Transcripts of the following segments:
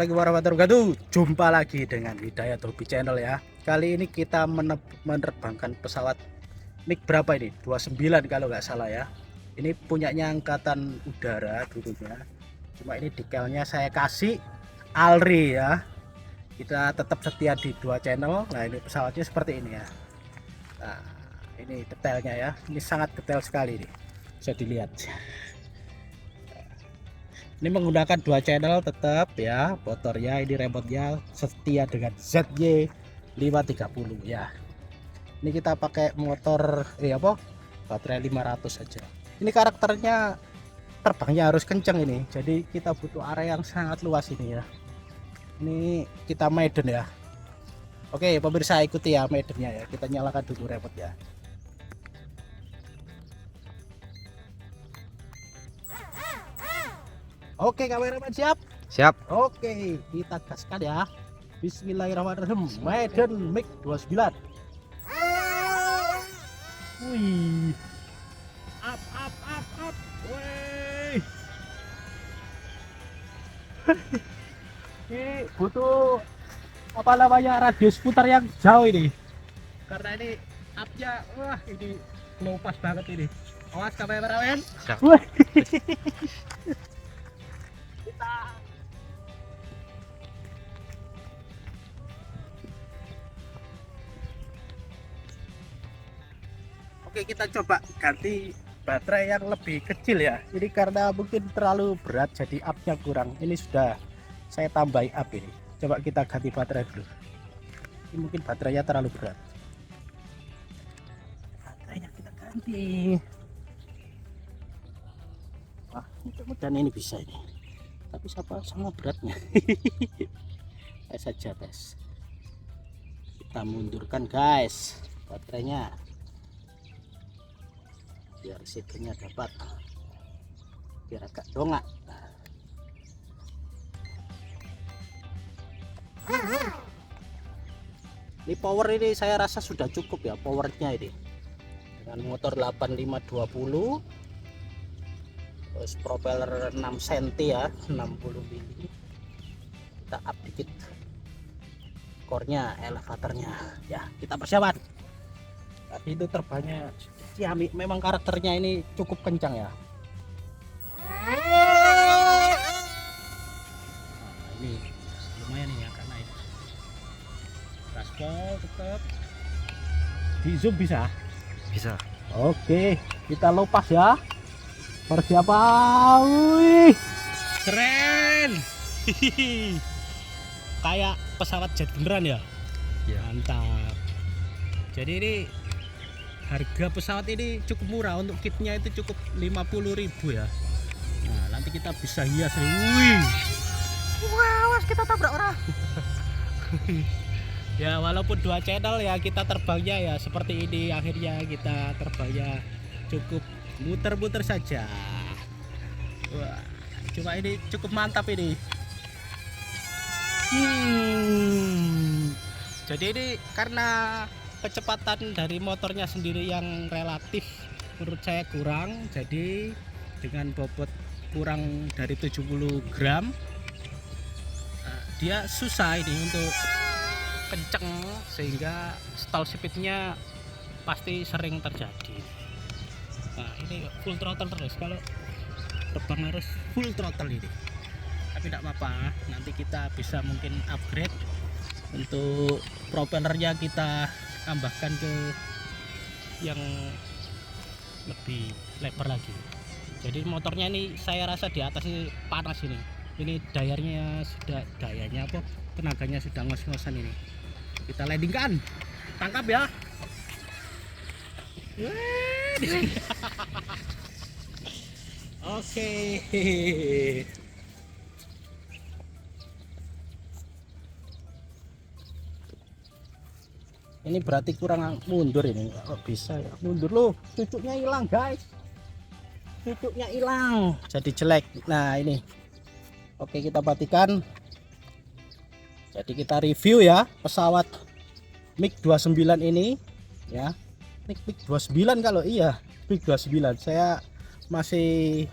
Assalamualaikum warahmatullahi wabarakatuh. Jumpa lagi dengan Hidayat Hobi Channel ya. Kali ini kita menerbangkan pesawat MiG berapa ini? 29 kalau nggak salah ya. Ini punyanya Angkatan Udara dulunya. Cuma ini dekalnya saya kasih ALRI ya. Kita tetap setia di dua channel. Nah ini pesawatnya seperti ini ya. Nah ini detailnya ya. Ini sangat detail sekali nih. Bisa dilihat. Ini menggunakan dua channel tetap ya, motornya ini remote-nya setia dengan ZY530 ya. Ini kita pakai motor baterai 500 saja. Ini karakternya terbangnya harus kenceng ini. Jadi kita butuh area yang sangat luas ini ya. Ini kita maiden ya. Oke, pemirsa ikuti ya maidennya ya. Kita nyalakan dulu remote ya. Oke, kameramen siap? Siap. Oke, kita gaskan ya. Bismillahirrahmanirrahim. Maiden MiG 29. Wih. Up. Wih. Ini butuh radius putar yang jauh ini. Karena ini up-nya wah ini lepas banget ini. Awas kameramen. Siap. Wih. Oke, kita coba ganti baterai yang lebih kecil ya. Ini karena mungkin terlalu berat jadi up-nya kurang. Ini sudah saya tambahi up ini. Coba kita ganti baterai dulu. Ini mungkin baterainya terlalu berat. Baterainya kita ganti. Wah, mudah-mudahan ini bisa ini. Tapi sama beratnya. Tes saja tes. Kita mundurkan guys baterainya. Biar setirnya dapat, biar agak dongak. Ini power ini saya rasa sudah cukup ya powernya ini dengan motor 8520 terus propeller 6 cm ya 60 mili. Kita up dikit core-nya, elevatornya ya, kita persiapan. Tadi itu terbangnya Ciami, memang karakternya ini cukup kencang ya. Nah, ini lumayan nih agak naik. Gaspol tetap. Di zoom bisa? Bisa. Oke, kita lepas ya. Persiapan. Wih, keren. Kayak pesawat jet beneran ya. Ya. Mantap. Jadi ini harga pesawat ini cukup murah, untuk kitnya itu cukup 50.000 ya. Nah nanti kita bisa hias nih. Wih, wow, kita tabrak orang. Ya walaupun dua channel ya, kita terbangnya ya seperti ini. Akhirnya kita terbangnya cukup muter-muter saja. Wah, cuma ini cukup mantap ini. Jadi ini karena kecepatan dari motornya sendiri yang relatif menurut saya kurang, jadi dengan bobot kurang dari 70 gram dia susah ini untuk kenceng, sehingga stall speednya pasti sering terjadi. Nah ini full throttle terus, kalau terbang harus full throttle ini, tapi tidak apa-apa, nanti kita bisa mungkin upgrade untuk propellernya, kita tambahkan ke yang lebih lebar lagi. Jadi motornya ini saya rasa di atas ini panas ini. Ini dayanya tenaganya sudah ngos-ngosan ini. Kita landingkan. Tangkap ya. Oke. Ini berarti kurang mundur ini. Kok bisa ya mundur loh, cucuknya hilang guys, cucuknya hilang jadi jelek. Nah ini oke, kita matikan. Jadi kita review ya pesawat MiG 29 ini ya. MiG 29 kalau iya MiG 29, saya masih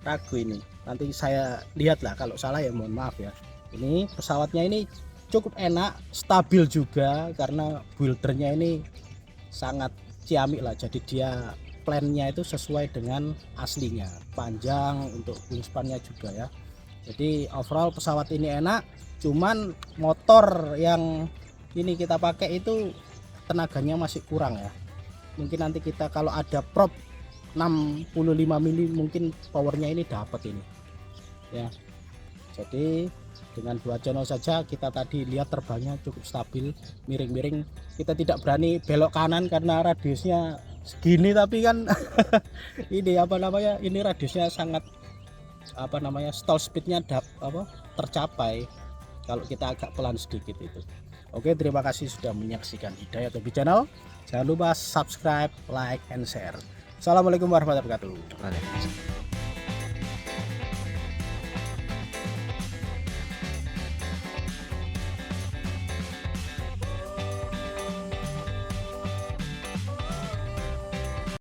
ragu ini. nanti saya lihat lah, kalau salah ya mohon maaf ya. Ini pesawatnya ini cukup enak, stabil juga karena buildernya ini sangat ciamik lah, jadi dia plannya itu sesuai dengan aslinya, panjang untuk wingspannya juga ya. Jadi overall pesawat ini enak, cuman motor yang ini kita pakai itu tenaganya masih kurang ya. Mungkin nanti kita kalau ada prop 65 mili mungkin powernya ini dapat ini ya. Jadi dengan 2 channel saja kita tadi lihat terbangnya cukup stabil, miring-miring. Kita tidak berani belok kanan karena radiusnya segini, tapi kan ini apa namanya, ini radiusnya sangat apa namanya, stall speednya tercapai kalau kita agak pelan sedikit itu. Oke, terima kasih sudah menyaksikan Hidayat Hobi Channel. Jangan lupa subscribe, like, and share. Assalamualaikum warahmatullahi wabarakatuh.